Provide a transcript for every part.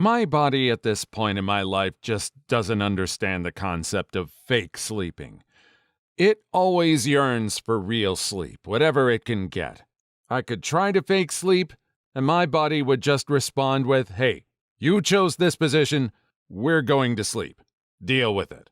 My body at this point in my life just doesn't understand the concept of fake sleeping. It always yearns for real sleep, whatever it can get. I could try to fake sleep, and my body would just respond with, "Hey, you chose this position, we're going to sleep. Deal with it."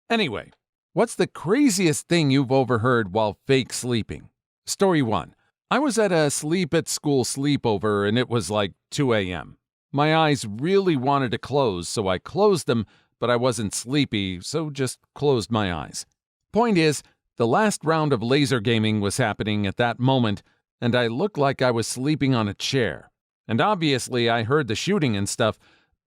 Anyway, what's the craziest thing you've overheard while fake sleeping? Story 1. I was at a sleep at school sleepover and it was like 2 a.m. My eyes really wanted to close, so I closed them, but I wasn't sleepy, so just closed my eyes. Point is, the last round of laser gaming was happening at that moment, and I looked like I was sleeping on a chair. And obviously I heard the shooting and stuff,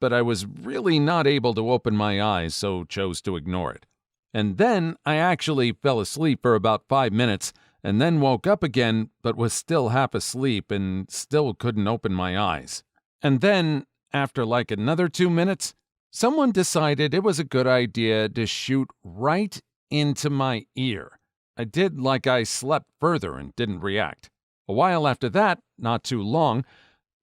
but I was really not able to open my eyes, so chose to ignore it. And then I actually fell asleep for about 5 minutes, and then woke up again, but was still half asleep and still couldn't open my eyes. And then, after like another 2 minutes, someone decided it was a good idea to shoot right into my ear. I did like I slept further and didn't react. A while after that, not too long,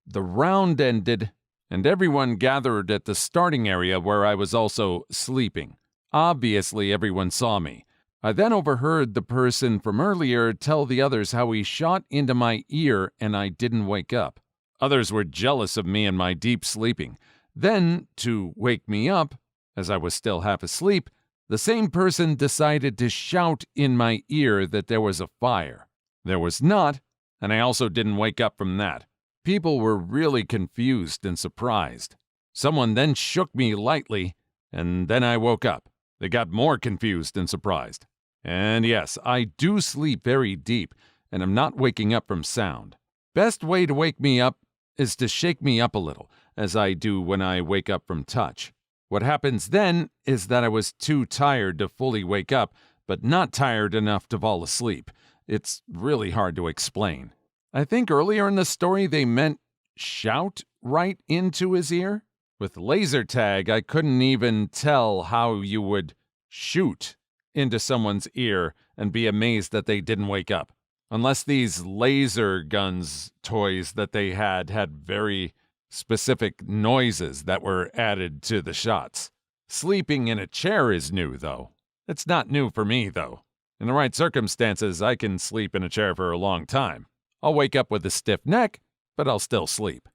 the round ended, and everyone gathered at the starting area where I was also sleeping. Obviously, everyone saw me. I then overheard the person from earlier tell the others how he shot into my ear and I didn't wake up. Others were jealous of me and my deep sleeping. Then, to wake me up, as I was still half asleep, the same person decided to shout in my ear that there was a fire. There was not, and I also didn't wake up from that. People were really confused and surprised. Someone then shook me lightly, and then I woke up. They got more confused and surprised. And yes, I do sleep very deep, and I'm not waking up from sound. Best way to wake me up is to shake me up a little, as I do when I wake up from touch. What happens then is that I was too tired to fully wake up, but not tired enough to fall asleep. It's really hard to explain. I think earlier in the story they meant shout right into his ear. With laser tag, I couldn't even tell how you would shoot into someone's ear and be amazed that they didn't wake up. Unless these laser guns toys that they had very specific noises that were added to the shots. Sleeping in a chair is new, though. It's not new for me, though. In the right circumstances, I can sleep in a chair for a long time. I'll wake up with a stiff neck, but I'll still sleep.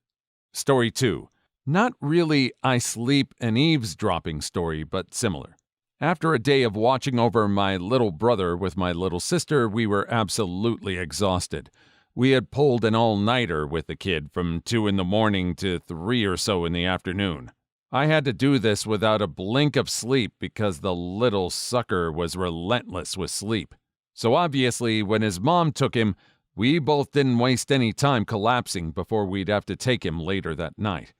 Story 2. Not really I sleep and eavesdropping story, but similar. After a day of watching over my little brother with my little sister, we were absolutely exhausted. We had pulled an all-nighter with the kid from 2 in the morning to 3 or so in the afternoon. I had to do this without a blink of sleep because the little sucker was relentless with sleep. So obviously, when his mom took him, we both didn't waste any time collapsing before we'd have to take him later that night.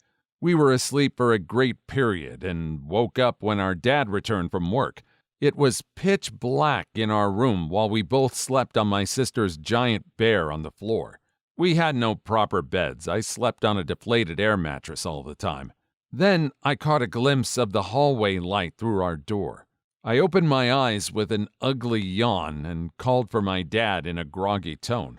We were asleep for a great period and woke up when our dad returned from work. It was pitch black in our room while we both slept on my sister's giant bear on the floor. We had no proper beds. I slept on a deflated air mattress all the time. Then I caught a glimpse of the hallway light through our door. I opened my eyes with an ugly yawn and called for my dad in a groggy tone.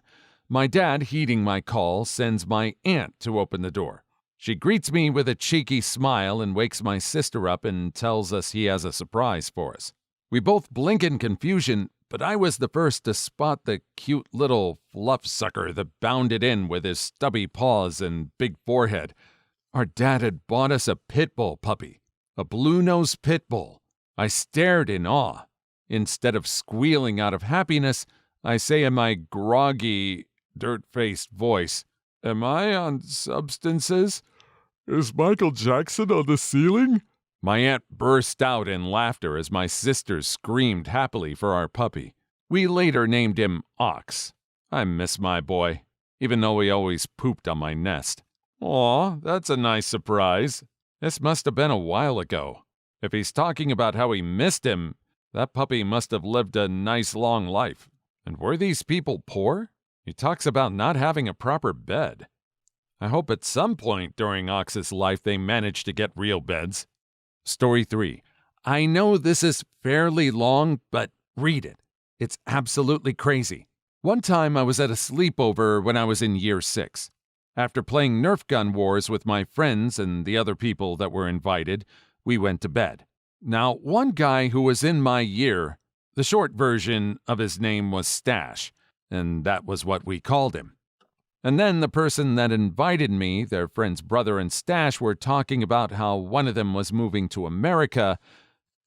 My dad, heeding my call, sends my aunt to open the door. She greets me with a cheeky smile and wakes my sister up and tells us he has a surprise for us. We both blink in confusion, but I was the first to spot the cute little fluff sucker that bounded in with his stubby paws and big forehead. Our dad had bought us a pit bull puppy, a blue-nosed pit bull. I stared in awe. Instead of squealing out of happiness, I say in my groggy, dirt-faced voice, "Am I on substances? Is Michael Jackson on the ceiling?" My aunt burst out in laughter as my sisters screamed happily for our puppy. We later named him Ox. I miss my boy, even though he always pooped on my nest. Aw, that's a nice surprise. This must have been a while ago. If he's talking about how he missed him, that puppy must have lived a nice long life. And were these people poor? He talks about not having a proper bed. I hope at some point during Ox's life they managed to get real beds. Story 3. I know this is fairly long, but read it. It's absolutely crazy. One time I was at a sleepover when I was in year 6. After playing Nerf gun wars with my friends and the other people that were invited, we went to bed. Now, one guy who was in my year, the short version of his name was Stash, and that was what we called him. And then the person that invited me, their friend's brother and Stash, were talking about how one of them was moving to America,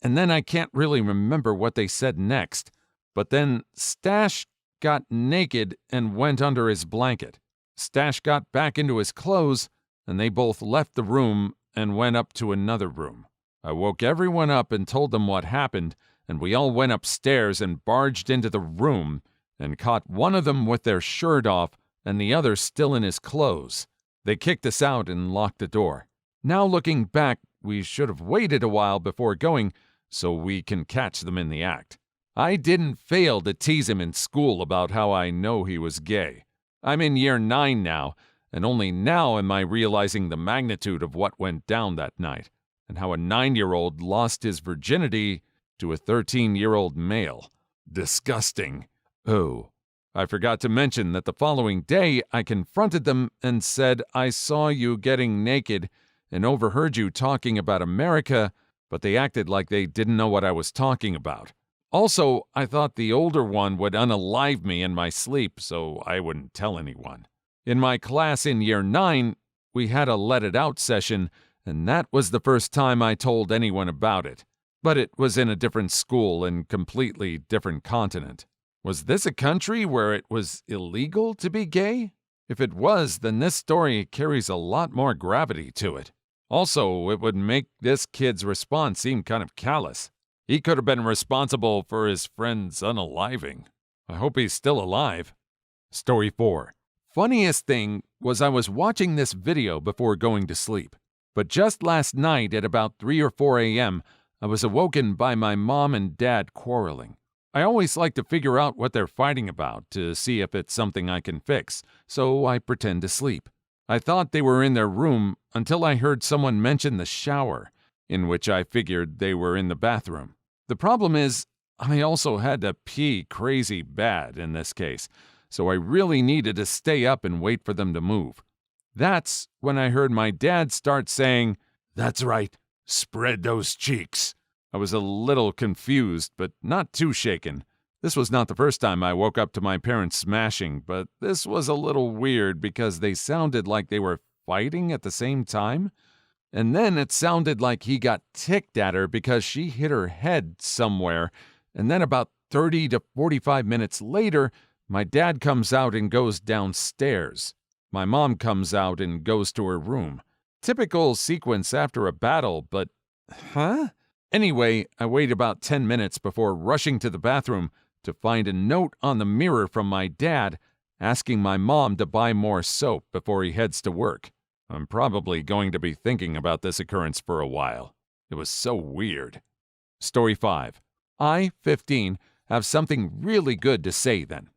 and then I can't really remember what they said next. But then Stash got naked and went under his blanket. Stash got back into his clothes, and they both left the room and went up to another room. I woke everyone up and told them what happened, and we all went upstairs and barged into the room and caught one of them with their shirt off and the other still in his clothes. They kicked us out and locked the door. Now looking back, we should have waited a while before going so we can catch them in the act. I didn't fail to tease him in school about how I know he was gay. I'm in year 9 now, and only now am I realizing the magnitude of what went down that night, and how a 9-year-old lost his virginity to a 13-year-old male. Disgusting. Oh, I forgot to mention that the following day I confronted them and said I saw you getting naked and overheard you talking about America, but they acted like they didn't know what I was talking about. Also, I thought the older one would unalive me in my sleep so I wouldn't tell anyone. In my class in year 9, we had a let it out session, and that was the first time I told anyone about it. But it was in a different school and completely different continent. Was this a country where it was illegal to be gay? If it was, then this story carries a lot more gravity to it. Also, it would make this kid's response seem kind of callous. He could have been responsible for his friend's unaliving. I hope he's still alive. Story 4. Funniest thing was I was watching this video before going to sleep. But just last night at about 3 or 4 a.m., I was awoken by my mom and dad quarreling. I always like to figure out what they're fighting about to see if it's something I can fix, so I pretend to sleep. I thought they were in their room until I heard someone mention the shower, in which I figured they were in the bathroom. The problem is, I also had to pee crazy bad in this case, so I really needed to stay up and wait for them to move. That's when I heard my dad start saying, "That's right, spread those cheeks." I was a little confused, but not too shaken. This was not the first time I woke up to my parents smashing, but this was a little weird because they sounded like they were fighting at the same time. And then it sounded like he got ticked at her because she hit her head somewhere, and then about 30 to 45 minutes later, my dad comes out and goes downstairs. My mom comes out and goes to her room. Typical sequence after a battle, but huh? Anyway, I wait about 10 minutes before rushing to the bathroom to find a note on the mirror from my dad asking my mom to buy more soap before he heads to work. I'm probably going to be thinking about this occurrence for a while. It was so weird. Story 5. I, 15, have something really good to say then.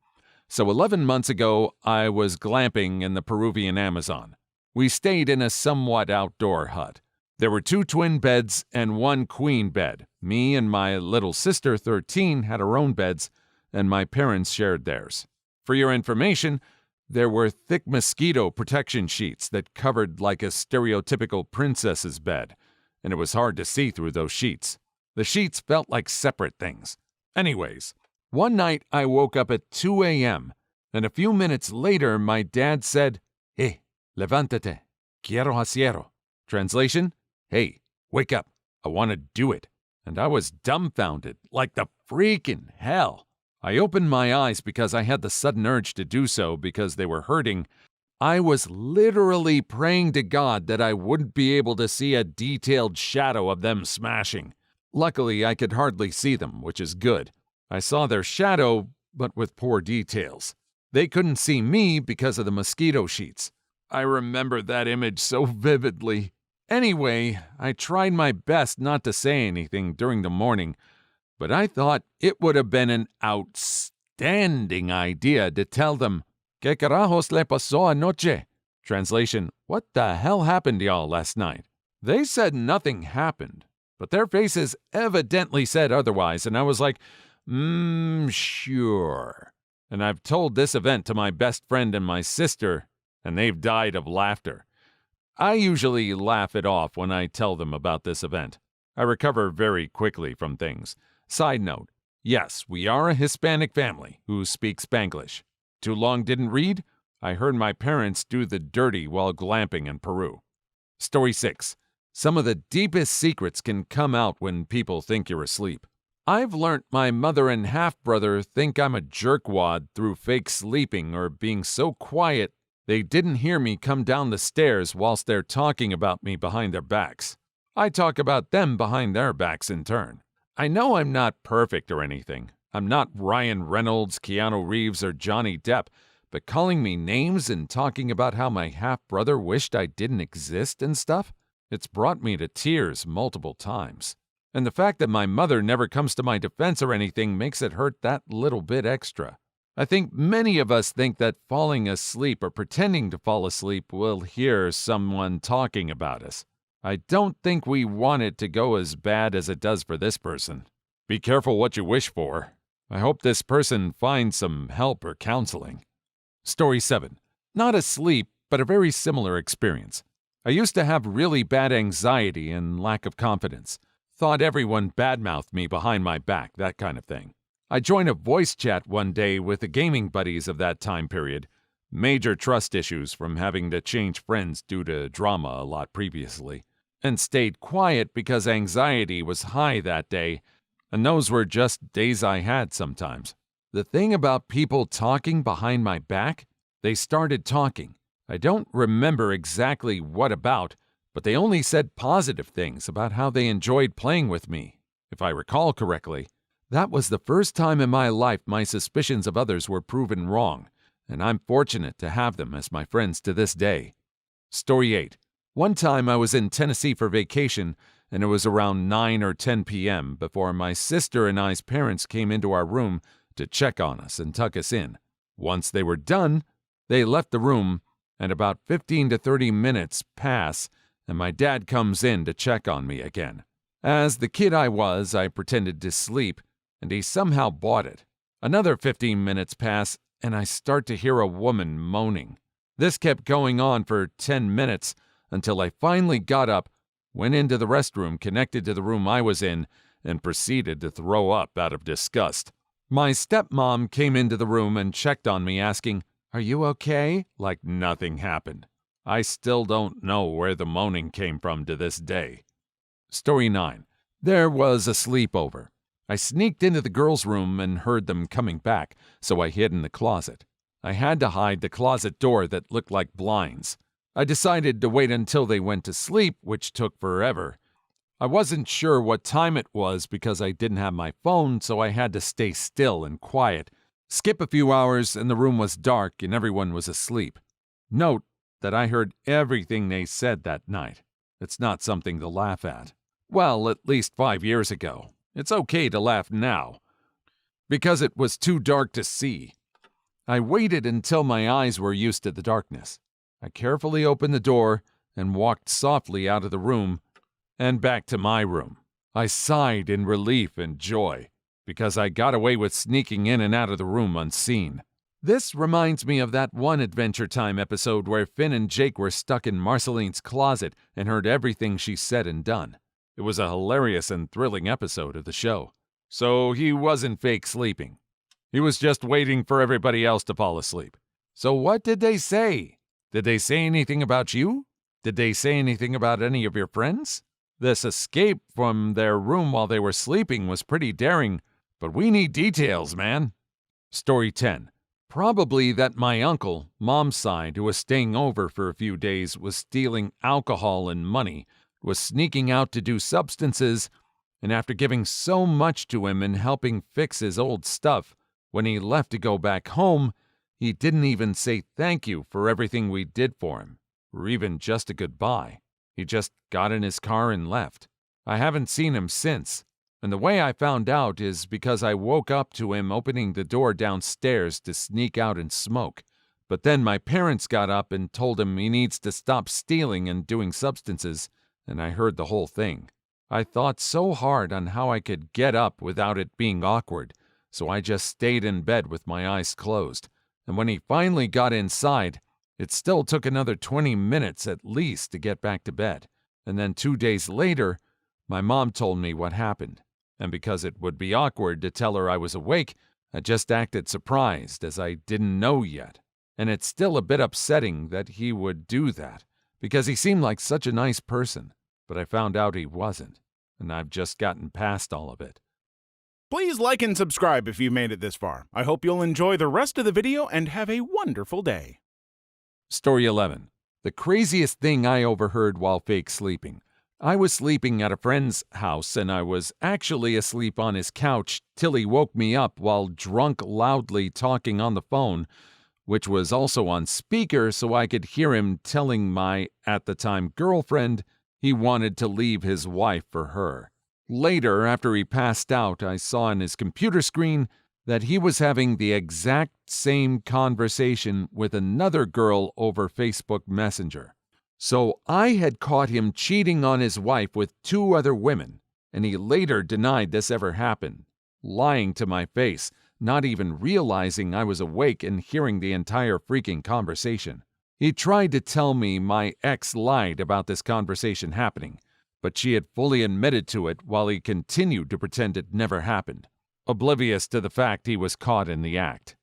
So 11 months ago, I was glamping in the Peruvian Amazon. We stayed in a somewhat outdoor hut. There were 2 twin beds and 1 queen bed. Me and my little sister, 13, had our own beds, and my parents shared theirs. For your information, there were thick mosquito protection sheets that covered like a stereotypical princess's bed, and it was hard to see through those sheets. The sheets felt like separate things. Anyways, one night I woke up at 2 a.m., and a few minutes later my dad said, "Hey, levántate, quiero hacerlo." Translation, "Hey, wake up, I want to do it." And I was dumbfounded, like the freaking hell. I opened my eyes because I had the sudden urge to do so because they were hurting. I was literally praying to God that I wouldn't be able to see a detailed shadow of them smashing. Luckily, I could hardly see them, which is good. I saw their shadow, but with poor details. They couldn't see me because of the mosquito sheets. I remember that image so vividly. Anyway, I tried my best not to say anything during the morning, but I thought it would have been an outstanding idea to tell them, "¿Qué carajos le pasó anoche?" Translation, "What the hell happened to y'all last night?" They said nothing happened, but their faces evidently said otherwise, and I was like, sure. And I've told this event to my best friend and my sister, and they've died of laughter. I usually laugh it off when I tell them about this event. I recover very quickly from things. Side note, yes, we are a Hispanic family who speaks Spanglish. Too long didn't read? I heard my parents do the dirty while glamping in Peru. Story 6. Some of the deepest secrets can come out when people think you're asleep. I've learnt my mother and half-brother think I'm a jerkwad through fake sleeping or being so quiet they didn't hear me come down the stairs whilst they're talking about me behind their backs. I talk about them behind their backs in turn. I know I'm not perfect or anything. I'm not Ryan Reynolds, Keanu Reeves, or Johnny Depp, but calling me names and talking about how my half-brother wished I didn't exist and stuff, it's brought me to tears multiple times. And the fact that my mother never comes to my defense or anything makes it hurt that little bit extra. I think many of us think that falling asleep or pretending to fall asleep will hear someone talking about us. I don't think we want it to go as bad as it does for this person. Be careful what you wish for. I hope this person finds some help or counseling. Story 7. Not asleep, but a very similar experience. I used to have really bad anxiety and lack of confidence. Thought everyone badmouthed me behind my back, that kind of thing. I joined a voice chat one day with the gaming buddies of that time period. Major trust issues from having to change friends due to drama a lot previously. And stayed quiet because anxiety was high that day, and those were just days I had sometimes. The thing about people talking behind my back, they started talking. I don't remember exactly what about, but they only said positive things about how they enjoyed playing with me. If I recall correctly, that was the first time in my life my suspicions of others were proven wrong, and I'm fortunate to have them as my friends to this day. Story 8. One time I was in Tennessee for vacation, and it was around 9 or 10 p.m. before my sister and I's parents came into our room to check on us and tuck us in. Once they were done, they left the room, and about 15 to 30 minutes pass, and my dad comes in to check on me again. As the kid I was, I pretended to sleep, and he somehow bought it. Another 15 minutes pass, and I start to hear a woman moaning. This kept going on for 10 minutes until I finally got up, went into the restroom connected to the room I was in, and proceeded to throw up out of disgust. My stepmom came into the room and checked on me, asking, "Are you okay?" like nothing happened. I still don't know where the moaning came from to this day. Story 9. There was a sleepover. I sneaked into the girls' room and heard them coming back, so I hid in the closet. I had to hide the closet door that looked like blinds. I decided to wait until they went to sleep, which took forever. I wasn't sure what time it was because I didn't have my phone, so I had to stay still and quiet. Skip a few hours and the room was dark and everyone was asleep. Note that I heard everything they said that night. It's not something to laugh at. Well, at least 5 years ago. It's okay to laugh now, because it was too dark to see. I waited until my eyes were used to the darkness. I carefully opened the door and walked softly out of the room and back to my room. I sighed in relief and joy, because I got away with sneaking in and out of the room unseen. This reminds me of that one Adventure Time episode where Finn and Jake were stuck in Marceline's closet and heard everything she said and done. It was a hilarious and thrilling episode of the show. So he wasn't fake sleeping. He was just waiting for everybody else to fall asleep. So what did they say? Did they say anything about you? Did they say anything about any of your friends? This escape from their room while they were sleeping was pretty daring, but we need details, man. Story 10. Probably that my uncle, mom's side, who was staying over for a few days, was stealing alcohol and money, was sneaking out to do substances, and after giving so much to him and helping fix his old stuff, when he left to go back home, he didn't even say thank you for everything we did for him, or even just a goodbye. He just got in his car and left. I haven't seen him since, and the way I found out is because I woke up to him opening the door downstairs to sneak out and smoke. But then my parents got up and told him he needs to stop stealing and doing substances, and I heard the whole thing. I thought so hard on how I could get up without it being awkward, so I just stayed in bed with my eyes closed. And when he finally got inside, It still took another 20 minutes at least to get back to bed, and then 2 days later, my mom told me what happened, and because it would be awkward to tell her I was awake, I just acted surprised as I didn't know yet, and it's still a bit upsetting that he would do that, because he seemed like such a nice person, but I found out he wasn't, and I've just gotten past all of it. Please like and subscribe if you've made it this far. I hope you'll enjoy the rest of the video and have a wonderful day. Story 11. The craziest thing I overheard while fake sleeping. I was sleeping at a friend's house and I was actually asleep on his couch till he woke me up while drunk loudly talking on the phone, which was also on speaker so I could hear him telling my, at the time, girlfriend he wanted to leave his wife for her. Later, after he passed out, I saw on his computer screen that he was having the exact same conversation with another girl over Facebook Messenger. So I had caught him cheating on his wife with 2 other women, and he later denied this ever happened, lying to my face, not even realizing I was awake and hearing the entire freaking conversation. He tried to tell me my ex lied about this conversation happening, but she had fully admitted to it while he continued to pretend it never happened, oblivious to the fact he was caught in the act.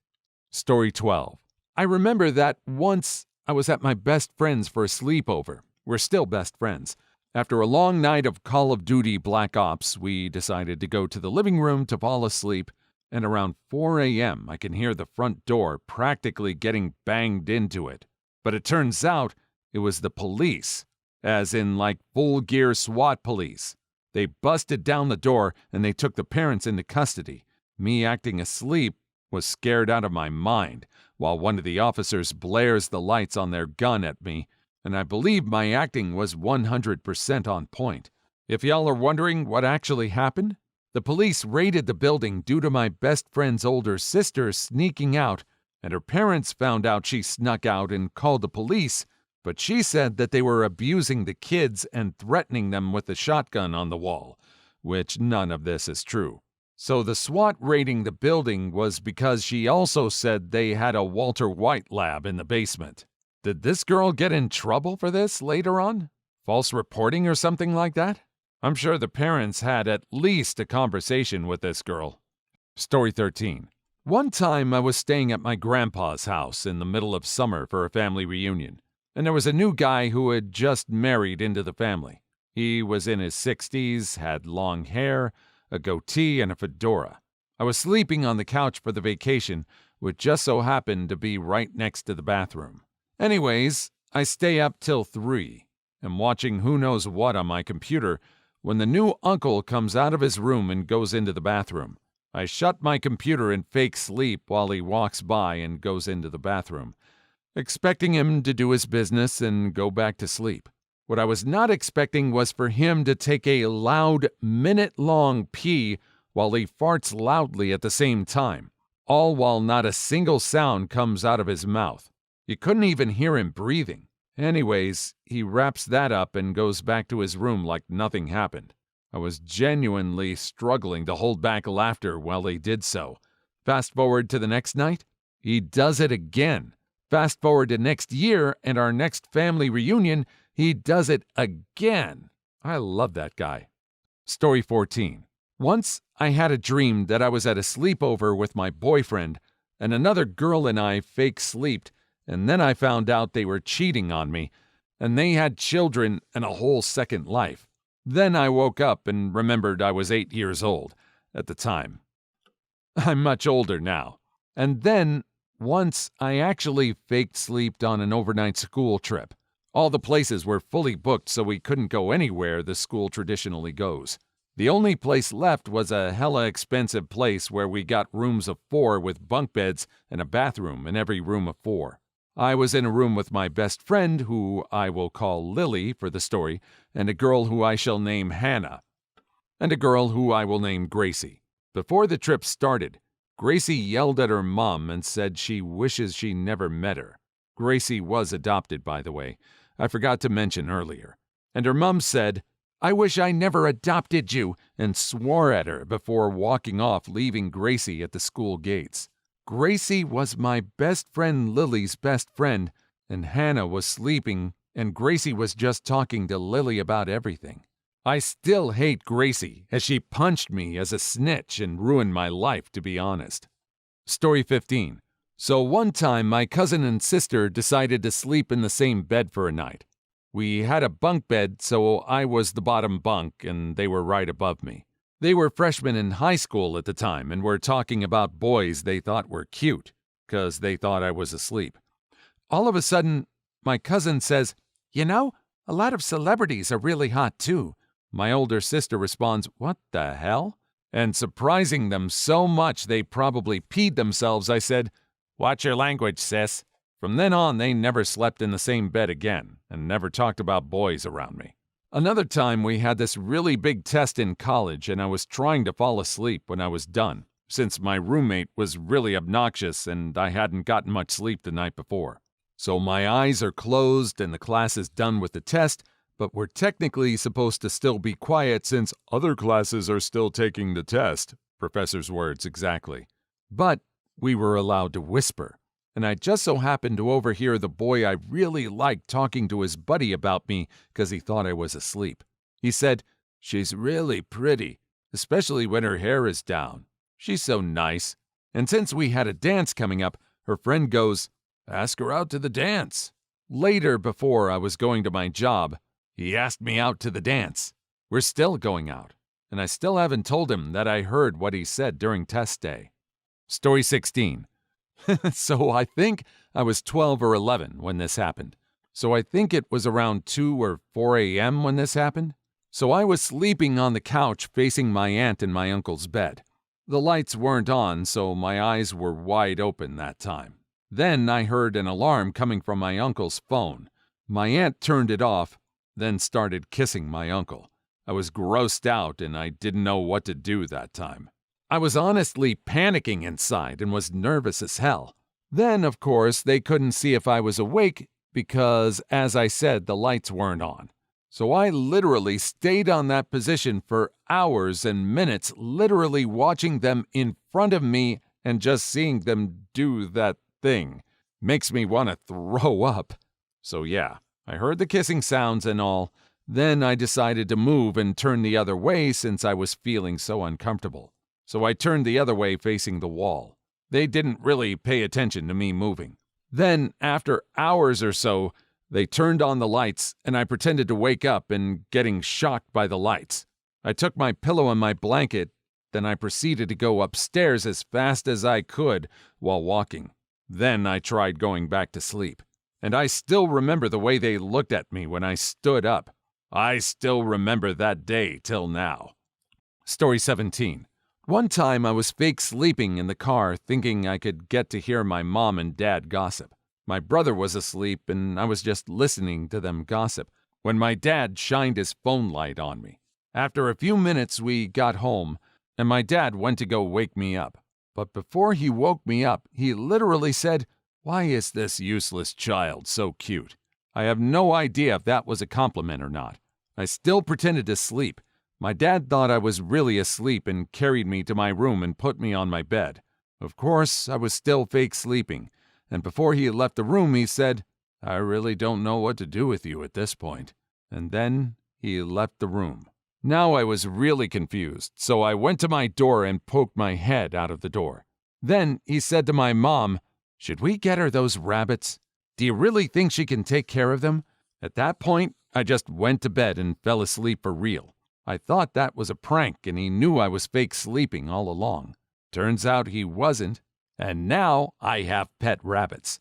Story 12. I remember that once I was at my best friend's for a sleepover. We're still best friends. After a long night of Call of Duty Black Ops, we decided to go to the living room to fall asleep, and around 4 a.m. I can hear the front door practically getting banged into it. But it turns out it was the police, as in like full-gear SWAT police. They busted down the door and they took the parents into custody. Me acting asleep was scared out of my mind, while one of the officers blares the lights on their gun at me, and I believe my acting was 100% on point. If y'all are wondering what actually happened, the police raided the building due to my best friend's older sister sneaking out, and her parents found out she snuck out and called the police, but she said that they were abusing the kids and threatening them with the shotgun on the wall, which none of this is true. So the SWAT raiding the building was because she also said they had a Walter White lab in the basement. Did this girl get in trouble for this later on? False reporting or something like that? I'm sure the parents had at least a conversation with this girl. Story 13. One time I was staying at my grandpa's house in the middle of summer for a family reunion, and there was a new guy who had just married into the family. He was in his 60s, had long hair, a goatee, and a fedora. I was sleeping on the couch for the vacation, which just so happened to be right next to the bathroom. Anyways, I stay up till 3, and watching who knows what on my computer, when the new uncle comes out of his room and goes into the bathroom. I shut my computer in fake sleep while he walks by and goes into the bathroom, expecting him to do his business and go back to sleep. What I was not expecting was for him to take a loud, minute-long pee while he farts loudly at the same time, all while not a single sound comes out of his mouth. You couldn't even hear him breathing. Anyways, he wraps that up and goes back to his room like nothing happened. I was genuinely struggling to hold back laughter while he did so. Fast forward to the next night, he does it again. Fast forward to next year and our next family reunion, he does it again. I love that guy. Story 14. Once I had a dream that I was at a sleepover with my boyfriend, and another girl and I fake sleeped, and then I found out they were cheating on me, and they had children and a whole second life. Then I woke up and remembered I was 8 years old at the time. I'm much older now. And then, once I actually faked sleeped on an overnight school trip. All the places were fully booked, so we couldn't go anywhere the school traditionally goes. The only place left was a hella expensive place where we got rooms of 4 with bunk beds and a bathroom in every room of 4. I was in a room with my best friend, who I will call Lily for the story, and a girl who I shall name Hannah, and a girl who I will name Gracie. Before the trip started, Gracie yelled at her mom and said she wishes she never met her. Gracie was adopted, by the way. I forgot to mention earlier. And her mom said, "I wish I never adopted you," and swore at her before walking off, leaving Gracie at the school gates. Gracie was my best friend Lily's best friend, and Hannah was sleeping, and Gracie was just talking to Lily about everything. I still hate Gracie, as she punched me as a snitch and ruined my life, to be honest. Story 15. So one time my cousin and sister decided to sleep in the same bed for a night. We had a bunk bed, so I was the bottom bunk and they were right above me. They were freshmen in high school at the time and were talking about boys they thought were cute, 'cause they thought I was asleep. All of a sudden, my cousin says, "You know, a lot of celebrities are really hot too." My older sister responds, "What the hell?" And surprising them so much they probably peed themselves, I said, "Watch your language, sis." From then on, they never slept in the same bed again and never talked about boys around me. Another time, we had this really big test in college and I was trying to fall asleep when I was done, since my roommate was really obnoxious and I hadn't gotten much sleep the night before. So my eyes are closed and the class is done with the test, but we're technically supposed to still be quiet since other classes are still taking the test. Professor's words exactly. But we were allowed to whisper, and I just so happened to overhear the boy I really liked talking to his buddy about me because he thought I was asleep. He said, "She's really pretty, especially when her hair is down. She's so nice." And since we had a dance coming up, her friend goes, "Ask her out to the dance." Later, before I was going to my job, he asked me out to the dance. We're still going out, and I still haven't told him that I heard what he said during test day. Story 16. So I think I was 12 or 11 when this happened. So I think it was around 2 or 4 a.m. when this happened. So I was sleeping on the couch facing my aunt and my uncle's bed. The lights weren't on, so my eyes were wide open that time. Then I heard an alarm coming from my uncle's phone. My aunt turned it off, then started kissing my uncle. I was grossed out and I didn't know what to do that time. I was honestly panicking inside and was nervous as hell. Then, of course, they couldn't see if I was awake because, as I said, the lights weren't on. So I literally stayed on that position for hours and minutes, literally watching them in front of me and just seeing them do that thing. Makes me want to throw up. So yeah, I heard the kissing sounds and all. Then I decided to move and turn the other way since I was feeling so uncomfortable. So I turned the other way facing the wall. They didn't really pay attention to me moving. Then, after hours or so, they turned on the lights and I pretended to wake up and getting shocked by the lights. I took my pillow and my blanket, then I proceeded to go upstairs as fast as I could while walking. Then I tried going back to sleep. And I still remember the way they looked at me when I stood up. I still remember that day till now. Story 17. One time I was fake sleeping in the car thinking I could get to hear my mom and dad gossip. My brother was asleep and I was just listening to them gossip when my dad shined his phone light on me. After a few minutes we got home and my dad went to go wake me up. But before he woke me up, he literally said, "Why is this useless child so cute?" I have no idea if that was a compliment or not. I still pretended to sleep. My dad thought I was really asleep and carried me to my room and put me on my bed. Of course, I was still fake sleeping, and before he left the room he said, "I really don't know what to do with you at this point." And then he left the room. Now I was really confused, so I went to my door and poked my head out of the door. Then he said to my mom, "Should we get her those rabbits? Do you really think she can take care of them?" At that point, I just went to bed and fell asleep for real. I thought that was a prank and he knew I was fake sleeping all along. Turns out he wasn't, and now I have pet rabbits.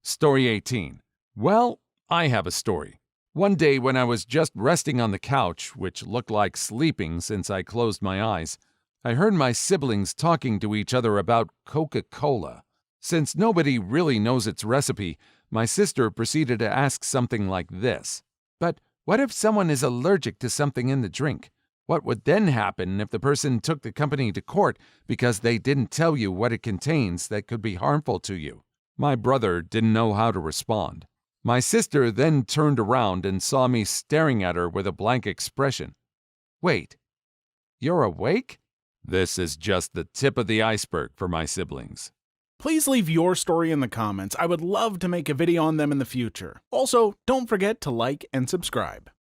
Story 18. Well, I have a story. One day when I was just resting on the couch, which looked like sleeping since I closed my eyes, I heard my siblings talking to each other about Coca-Cola. Since nobody really knows its recipe, my sister proceeded to ask something like this. "But what if someone is allergic to something in the drink? What would then happen if the person took the company to court because they didn't tell you what it contains that could be harmful to you?" My brother didn't know how to respond. My sister then turned around and saw me staring at her with a blank expression. "Wait, you're awake?" This is just the tip of the iceberg for my siblings. Please leave your story in the comments. I would love to make a video on them in the future. Also, don't forget to like and subscribe.